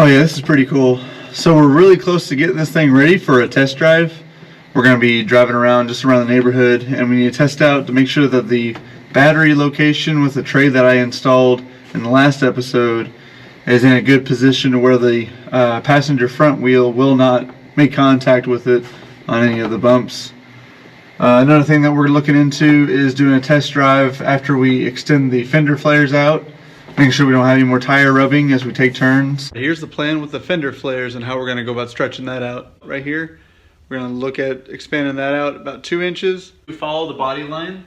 Oh yeah, this is pretty cool. So we're really close to getting this thing ready for a test drive. We're going to be driving around just around the neighborhood, and we need to test out to make sure that the battery location with the tray that I installed in the last episode is in a good position to where the passenger front wheel will not make contact with it on any of the bumps. Another thing that we're looking into is doing a test drive after we extend the fender flares out, making sure we don't have any more tire rubbing as we take turns. Here's the plan with the fender flares and how we're going to go about stretching that out. Right here, we're going to look at expanding that out about 2 inches. We follow the body line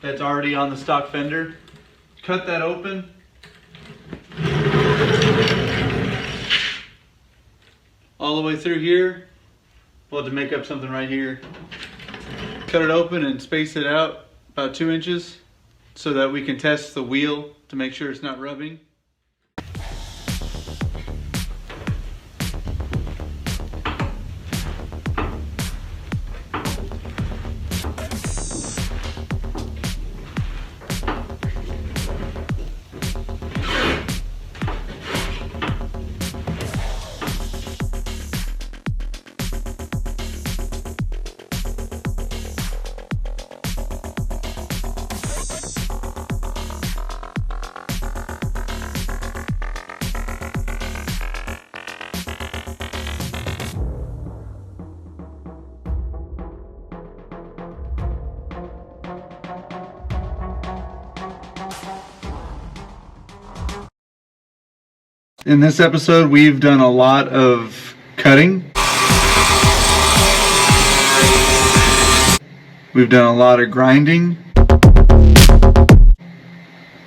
that's already on the stock fender. Cut that open. All the way through here. We'll have to make up something right here. Cut it open and space it out about 2 inches so that we can test the wheel to make sure it's not rubbing. In this episode, we've done a lot of cutting. We've done a lot of grinding.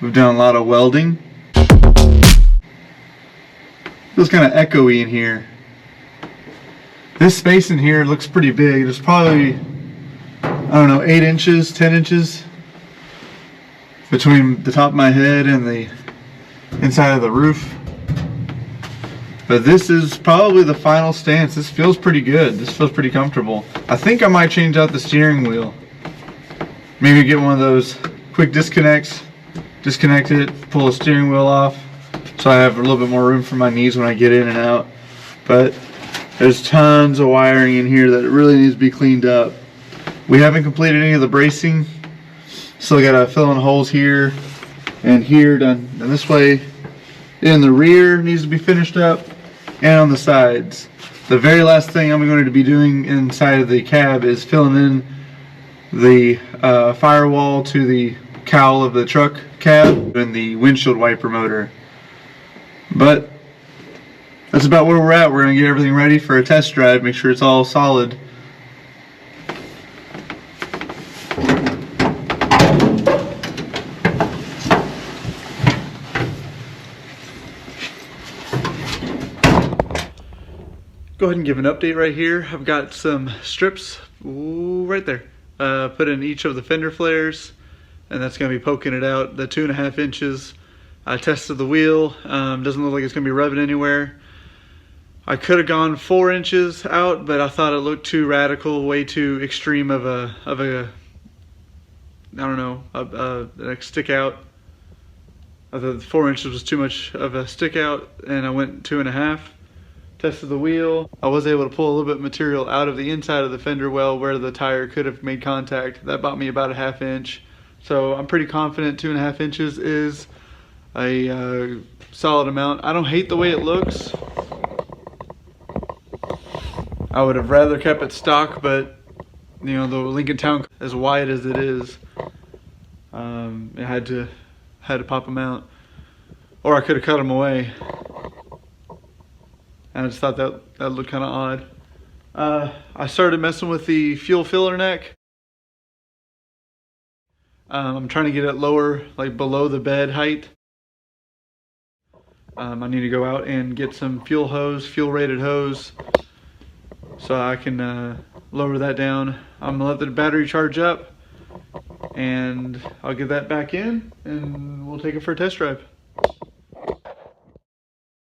We've done a lot of welding. Feels kind of echoey in here. This space in here looks pretty big. There's probably, I don't know, 8 inches, 10 inches between the top of my head and the inside of the roof. But this is probably the final stance. This feels pretty good. This feels pretty comfortable. I think I might change out the steering wheel. Maybe get one of those quick disconnects. Disconnect it, pull the steering wheel off, so I have a little bit more room for my knees when I get in and out. But there's tons of wiring in here that really needs to be cleaned up. We haven't completed any of the bracing. Still gotta fill in holes here and here, done this way. In the rear needs to be finished up, and on the sides. The very last thing I'm going to be doing inside of the cab is filling in the firewall to the cowl of the truck cab and the windshield wiper motor. But that's about where we're at. We're going to get everything ready for a test drive, make sure it's all solid. Go ahead and give an update right here. I've got some strips right there. Put in each of the fender flares, and that's going to be poking it out the 2.5 inches. I tested the wheel. Doesn't look like it's going to be rubbing anywhere. I could have gone 4 inches out, but I thought it looked too radical, way too extreme of a I don't know, a stick out. I thought 4 inches was too much of a stick out, and I went 2.5. Tested the wheel. I was able to pull a little bit of material out of the inside of the fender well where the tire could have made contact. That bought me about 1/2 inch. So I'm pretty confident 2.5 inches is a solid amount. I don't hate the way it looks. I would have rather kept it stock, but you know, the Lincoln Town, as wide as it is, it had to pop them out. Or I could have cut them away. I just thought that looked kind of odd. I started messing with the fuel filler neck. I'm trying to get it lower, like below the bed height. I need to go out and get some fuel hose, fuel rated hose, so I can lower that down. I'm gonna let the battery charge up, and I'll get that back in, and we'll take it for a test drive.